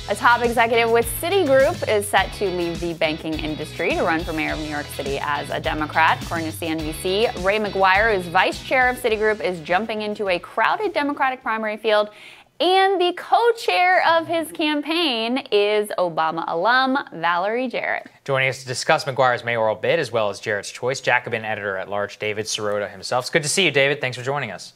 A top executive with Citigroup is set to leave the banking industry to run for mayor of New York City as a Democrat. According to CNBC, Ray McGuire, who's vice chair of Citigroup, is jumping into a crowded Democratic primary field. And the co-chair of his campaign is Obama alum Valerie Jarrett. Joining us to discuss McGuire's mayoral bid as well as Jarrett's choice, Jacobin Editor-at-Large David Sirota himself. It's good to see you, David. Thanks for joining us.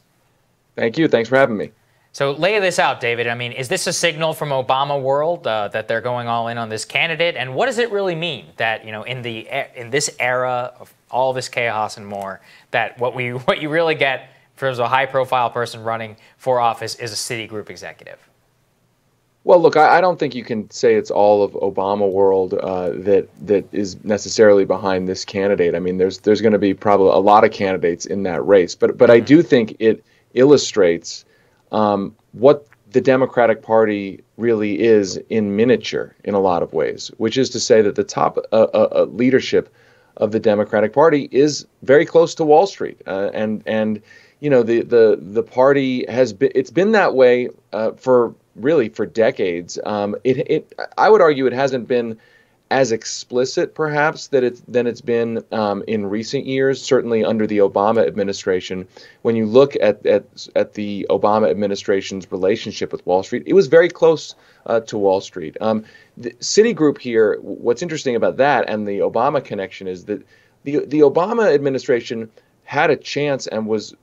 Thank you. Thanks for having me. So lay this out, David. I mean, is this a signal from Obamaworld that they're going all in on this candidate? And what does it really mean that, you know, in this era of all this chaos and more, that what you really get for a high-profile person running for office is a Citigroup executive? Well, look, I don't think you can say it's all of Obamaworld that is necessarily behind this candidate. I mean, there's going to be probably a lot of candidates in that race, but I do think it illustrates what the Democratic Party really is in miniature in a lot of ways, which is to say that the top leadership of the Democratic Party is very close to Wall Street, and you know, the party has been that way for decades. I would argue it hasn't been as explicit, perhaps, than it's been in recent years. Certainly under the Obama administration, when you look at the Obama administration's relationship with Wall Street, it was very close to Wall Street. The Citigroup here. What's interesting about that and the Obama connection is that the Obama administration had a chance and was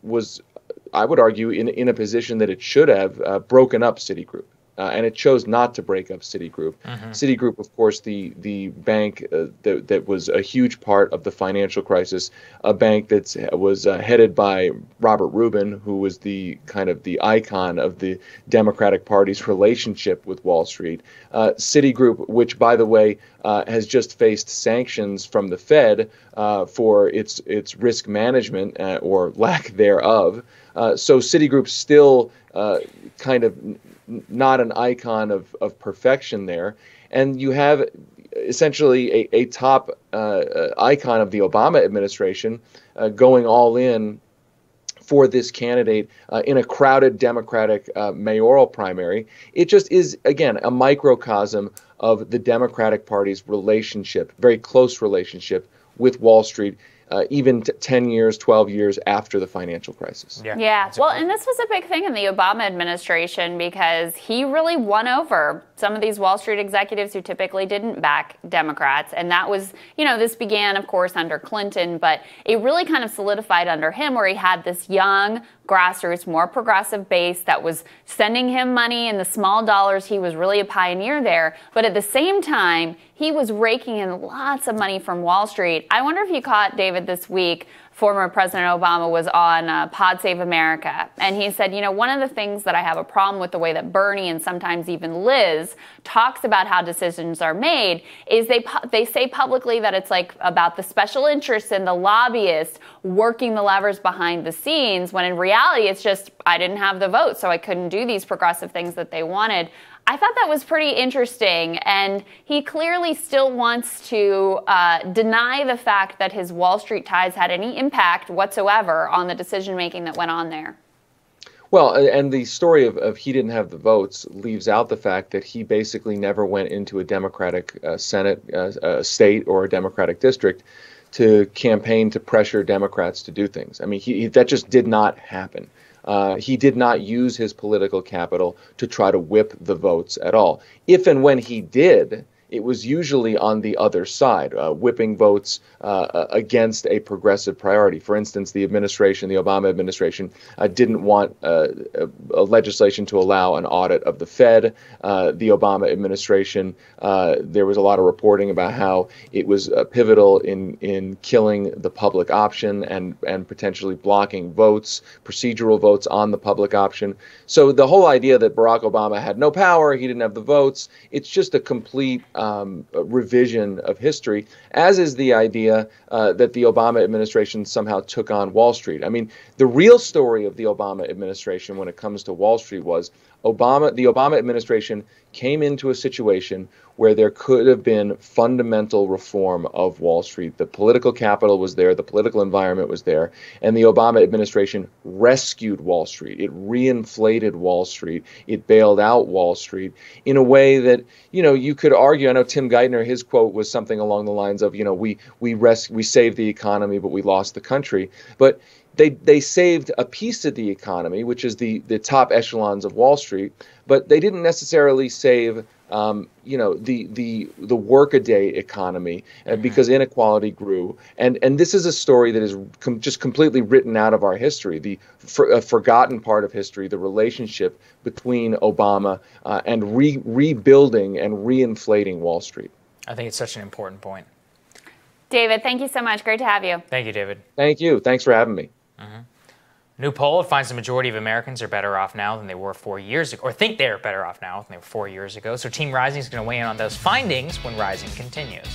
I would argue in a position that it should have broken up Citigroup. And it chose not to break up Citigroup. Citigroup, of course, the bank that was a huge part of the financial crisis, a bank that was headed by Robert Rubin, who was the kind of the icon of the Democratic Party's relationship with Wall Street. Citigroup, which, by the way, has just faced sanctions from the Fed for its risk management or lack thereof. So Citigroup's still kind of not an icon of perfection there. And you have essentially a top icon of the Obama administration going all in for this candidate in a crowded Democratic mayoral primary. It just is, again, a microcosm of the Democratic Party's relationship, very close relationship with Wall Street, even 10 years, 12 years after the financial crisis. Yeah. Well, and this was a big thing in the Obama administration because he really won over some of these Wall Street executives who typically didn't back Democrats. And that was, you know, this began, of course, under Clinton, but it really kind of solidified under him where he had this young, grassroots, more progressive base that was sending him money in the small dollars. He was really a pioneer there. But at the same time, he was raking in lots of money from Wall Street. I wonder if you caught, David, this week, former President Obama was on Pod Save America, and he said, you know, one of the things that I have a problem with the way that Bernie and sometimes even Liz talks about how decisions are made is they say publicly that it's like about the special interests and the lobbyists working the levers behind the scenes, when in reality it's just, I didn't have the vote, so I couldn't do these progressive things that they wanted. I thought that was pretty interesting, and he clearly still wants to deny the fact that his Wall Street ties had any impact whatsoever on the decision-making that went on there. Well, and the story of he didn't have the votes leaves out the fact that he basically never went into a Democratic Senate state or a Democratic district to campaign to pressure Democrats to do things. I mean, that just did not happen. He did not use his political capital to try to whip the votes at all. If and when he did, it was usually on the other side, whipping votes against a progressive priority. For instance, the Obama administration, didn't want a legislation to allow an audit of the Fed. The Obama administration, there was a lot of reporting about how it was pivotal in killing the public option and potentially blocking votes, procedural votes on the public option. So the whole idea that Barack Obama had no power, he didn't have the votes, it's just a complete revision of history, as is the idea that the Obama administration somehow took on Wall Street. I mean, the real story of the Obama administration when it comes to Wall Street was the Obama administration came into a situation where there could have been fundamental reform of Wall Street. The political capital was there, the political environment was there, and the Obama administration rescued Wall Street. It reinflated Wall Street. It bailed out Wall Street in a way that, you could argue. I know Tim Geithner, his quote was something along the lines of, we saved the economy, but we lost the country. But they saved a piece of the economy, which is the top echelons of Wall Street, but they didn't necessarily save the workaday economy because inequality grew. And this is a story that is just completely written out of our history, a forgotten part of history, the relationship between Obama and rebuilding and reinflating Wall Street. I think it's such an important point. David, thank you so much. Great to have you. Thank you, David. Thank you. Thanks for having me. New poll finds the majority of Americans are better off now than they were 4 years ago, or think they're better off now than they were 4 years ago. So Team Rising is going to weigh in on those findings when Rising continues.